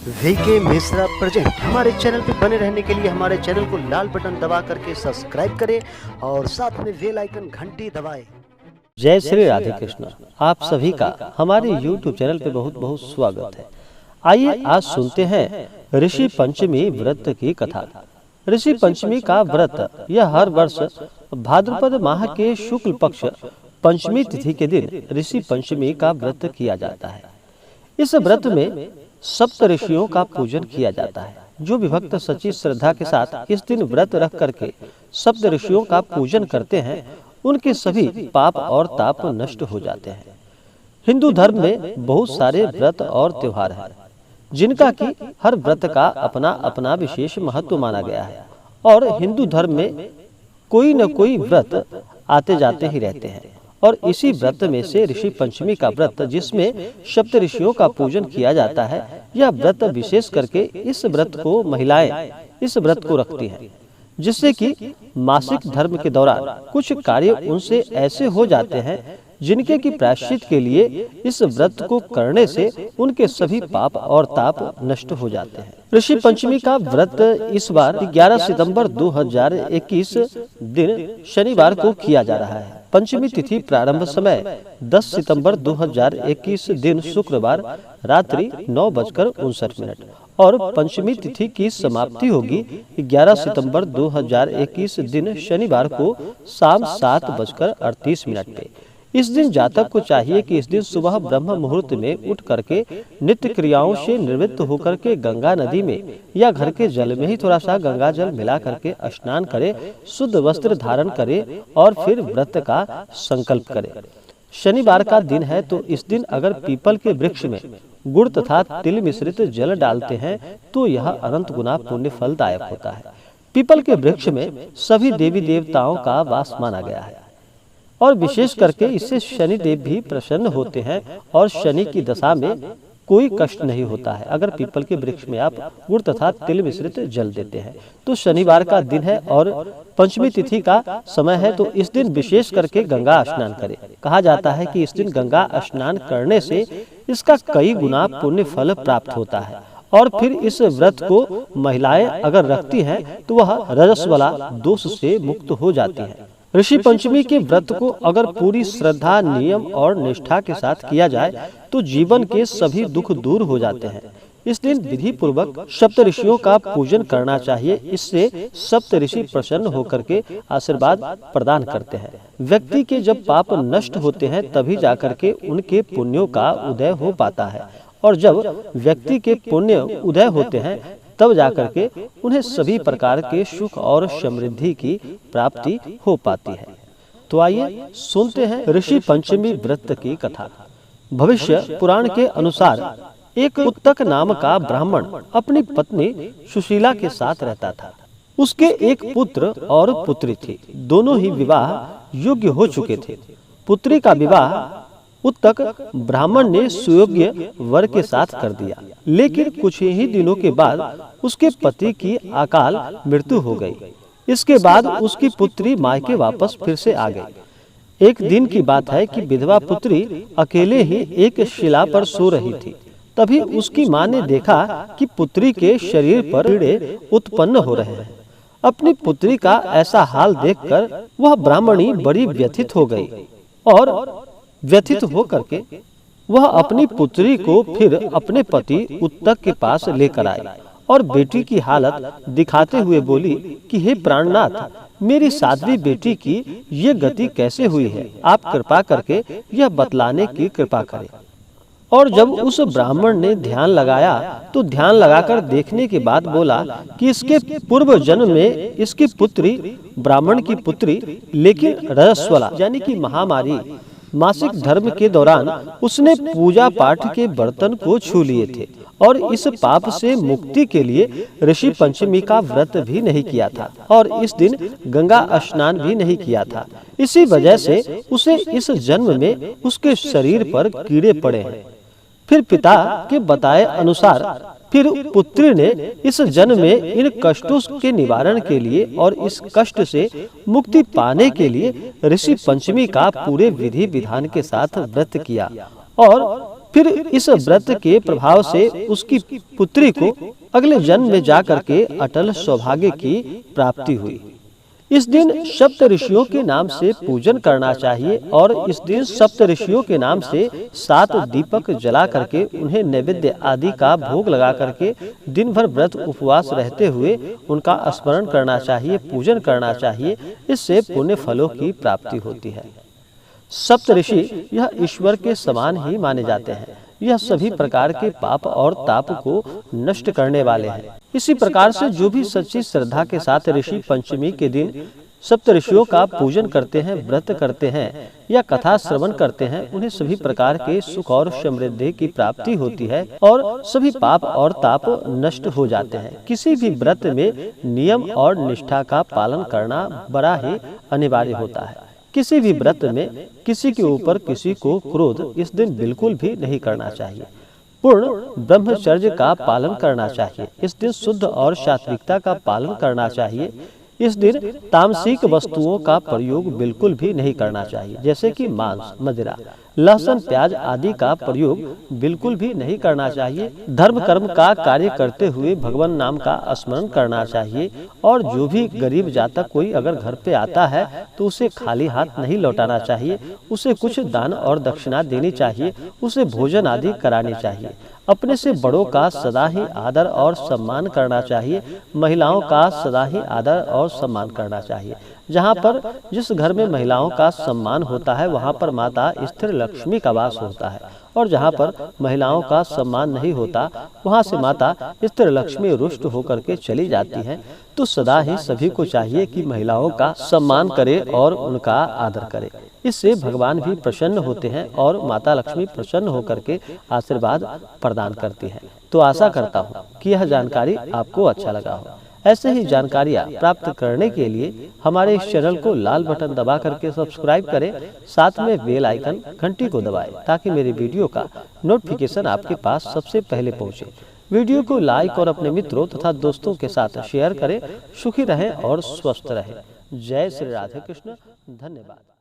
VK Mishra present. हमारे channel पे बने रहने के लिए हमारे चैनल को लाल बटन दबा करके सब्सक्राइब करें और साथ में बेल आइकन घंटी दबाएं। जय श्री राधे कृष्ण। आप सभी का हमारे YouTube चैनल पे बहुत बहुत स्वागत है। आइए आज सुनते हैं ऋषि पंचमी व्रत की कथा। ऋषि पंचमी का व्रत यह हर वर्ष भाद्रपद माह के शुक्ल पक्ष पंचमी तिथि के दिन ऋषि पंचमी का व्रत किया जाता है। इस व्रत में सप्त ऋषियों का पूजन किया जाता है। जो विभक्त सच्ची श्रद्धा के साथ इस दिन व्रत रख करके सप्त ऋषियों का पूजन करते हैं, उनके सभी पाप और ताप नष्ट हो जाते हैं। हिंदू धर्म में बहुत सारे व्रत और त्योहार हैं, जिनका कि हर व्रत का अपना अपना विशेष महत्व माना गया है और हिंदू धर्म में कोई न कोई व्रत आते जाते ही रहते हैं। और इसी व्रत में से ऋषि पंचमी का व्रत, जिसमें सप्त ऋषियों का पूजन किया जाता है, यह व्रत विशेष करके इस व्रत को महिलाएं इस व्रत को रखती हैं, जिससे कि मासिक धर्म के दौरान कुछ कार्य उनसे ऐसे हो जाते हैं जिनके की प्रायश्चित के लिए इस व्रत को करने से उनके सभी पाप और ताप नष्ट हो जाते हैं। ऋषि पंचमी का व्रत इस बार 11 सितंबर 2021 दिन शनिवार को किया जा रहा है। पंचमी तिथि प्रारंभ समय 10 सितंबर 2021 दिन शुक्रवार रात्रि 9:59 और पंचमी तिथि की समाप्ति होगी 11 सितंबर 2021 दिन शनिवार को शाम 7:38 पे। इस दिन जातक को चाहिए कि इस दिन सुबह ब्रह्म मुहूर्त में उठ करके नित्य क्रियाओं से निवृत्त होकर के गंगा नदी में या घर के जल में ही थोड़ा सा गंगा जल मिला करके स्नान करे, शुद्ध वस्त्र धारण करे और फिर व्रत का संकल्प करे। शनिवार का दिन है तो इस दिन अगर पीपल के वृक्ष में गुड़ तथा तिल मिश्रित जल डालते हैं तो यह अनंत गुना पुण्य फलदायक होता है। पीपल के वृक्ष में सभी देवी देवताओं का वास माना गया है और विशेष करके इससे शनि देव भी प्रसन्न होते हैं और शनि की दशा में कोई कष्ट नहीं होता है। अगर पीपल के वृक्ष में आप गुड़ तथा तिल मिश्रित जल देते हैं तो शनिवार का दिन है और पंचमी तिथि का समय है, तो इस दिन विशेष करके गंगा स्नान करें। कहा जाता है कि इस दिन गंगा स्नान करने से इसका कई गुना पुण्य फल प्राप्त होता है। और फिर इस व्रत को महिलाएं अगर रखती हैं तो वह रजस वाला दोष से मुक्त हो जाती है। ऋषि पंचमी के व्रत को अगर पूरी श्रद्धा, नियम और निष्ठा के साथ किया जाए तो जीवन के सभी दुख दूर हो जाते हैं। इस दिन विधि पूर्वक सप्त ऋषियों का पूजन करना चाहिए। इससे सप्त ऋषि प्रसन्न होकर के आशीर्वाद प्रदान करते हैं। व्यक्ति के जब पाप नष्ट होते हैं तभी जाकर के उनके पुण्यों का उदय हो पाता है और जब व्यक्ति के पुण्य उदय होते हैं तब जाकर के उन्हें सभी प्रकार के सुख और समृद्धि की प्राप्ति हो पाती है। तो आइए सुनते हैं ऋषि पंचमी व्रत की कथा। भविष्य पुराण के अनुसार एक उत्तक नाम का ब्राह्मण अपनी पत्नी सुशीला के साथ रहता था। उसके एक पुत्र और पुत्री थी। दोनों ही विवाह योग्य हो चुके थे। पुत्री का विवाह उत्तक ब्राह्मण ने सुयोग्य वर के साथ कर दिया, लेकिन कुछ ही दिनों के बाद उसके पति की अकाल मृत्यु हो गई। इसके बाद उसकी पुत्री मायके वापस फिर से आ गई। एक दिन की बात है कि विधवा पुत्री अकेले ही एक शिला पर सो रही थी। तभी उसकी माँ ने देखा कि पुत्री के शरीर पर कीड़े उत्पन्न हो रहे हैं। अपनी पुत्री का ऐसा हाल देखकर वह ब्राह्मणी बड़ी व्यथित हो गई और व्यथित होकर के वह अपनी पुत्री को फिर अपने पति उत्तक के पास लेकर आई और बेटी की हालत दिखाते हुए बोली कि हे प्राणनाथ, मेरी साध्वी बेटी की ये गति कैसे हुई है? आप कृपा करके यह बतलाने की कृपा करें। और जब उस ब्राह्मण ने ध्यान लगाया तो ध्यान लगाकर देखने के बाद बोला कि इसके पूर्व जन्म में इसकी पुत्री ब्राह्मण की पुत्री, लेकिन रजस्वला यानी कि महामारी मासिक धर्म के दौरान उसने पूजा पाठ के बर्तन को छू लिए थे और इस पाप से मुक्ति के लिए ऋषि पंचमी का व्रत भी नहीं किया था और इस दिन गंगा स्नान भी नहीं किया था। इसी वजह से उसे इस जन्म में उसके शरीर पर कीड़े पड़े हैं। फिर पिता के बताए अनुसार फिर पुत्री ने इस जन्म में इन कष्टों के निवारण के लिए और इस कष्ट से मुक्ति पाने के लिए ऋषि पंचमी का पूरे विधि विधान के साथ व्रत किया और फिर इस व्रत के प्रभाव से उसकी पुत्री को अगले जन्म में जाकर के अटल सौभाग्य की प्राप्ति हुई। इस दिन सप्त ऋषियों के नाम से पूजन करना चाहिए और इस दिन सप्त ऋषियों के नाम से 7 दीपक जला करके उन्हें नैवेद्य आदि का भोग लगा करके दिन भर व्रत उपवास रहते हुए उनका स्मरण करना चाहिए, पूजन करना चाहिए। इससे पुण्य फलों की प्राप्ति होती है। सप्त ऋषि यह ईश्वर के समान ही माने जाते हैं। यह सभी प्रकार के पाप और ताप को नष्ट करने वाले हैं। इसी प्रकार से जो भी सच्ची श्रद्धा के साथ ऋषि पंचमी के दिन सप्त ऋषियों का पूजन करते हैं, व्रत करते हैं या कथा श्रवण करते हैं, उन्हें सभी प्रकार के सुख और समृद्धि की प्राप्ति होती है और सभी पाप और ताप नष्ट हो जाते हैं। किसी भी व्रत में नियम और निष्ठा का पालन करना बड़ा ही अनिवार्य होता है। किसी भी व्रत में किसी के ऊपर किसी को क्रोध इस दिन बिल्कुल भी नहीं करना चाहिए। पूर्ण ब्रह्मचर्य का पालन करना चाहिए। इस दिन शुद्ध और सात्विकता का पालन करना चाहिए। इस दिन तामसिक वस्तुओं का प्रयोग बिल्कुल भी नहीं करना चाहिए, जैसे कि मांस, मदिरा, लहसुन, प्याज आदि का प्रयोग बिल्कुल भी नहीं करना चाहिए। धर्म कर्म का कार्य करते हुए भगवान नाम का स्मरण करना चाहिए और जो भी गरीब जातक कोई अगर घर पे आता है तो उसे खाली हाथ नहीं लौटाना चाहिए। उसे कुछ दान और दक्षिणा देनी चाहिए, उसे भोजन आदि करानी चाहिए। अपने से बड़ों का सदा ही आदर और सम्मान करना चाहिए। महिलाओं का सदा ही आदर और सम्मान करना चाहिए। जहाँ पर जिस घर में महिलाओं का सम्मान होता है वहाँ पर माता स्थिर लक्ष्मी का वास होता है और जहाँ पर महिलाओं का सम्मान नहीं होता वहाँ से माता स्थिर लक्ष्मी रुष्ट होकर के चली जाती है। तो सदा ही सभी को चाहिए कि महिलाओं का सम्मान करे और उनका आदर करे। इससे भगवान भी प्रसन्न होते हैं और माता लक्ष्मी प्रसन्न होकर के आशीर्वाद प्रदान करती है। तो आशा करता हूँ कि यह जानकारी आपको अच्छा लगा हो। ऐसे ही जानकारियाँ प्राप्त करने के लिए हमारे इस चैनल को लाल बटन दबा करके सब्सक्राइब करें, साथ में बेल आइकन घंटी को दबाएं ताकि मेरे वीडियो का नोटिफिकेशन आपके पास सबसे पहले पहुंचे। वीडियो को लाइक और अपने मित्रों तथा दोस्तों के साथ शेयर करें। सुखी रहें और स्वस्थ रहें। जय श्री राधे कृष्ण। धन्यवाद।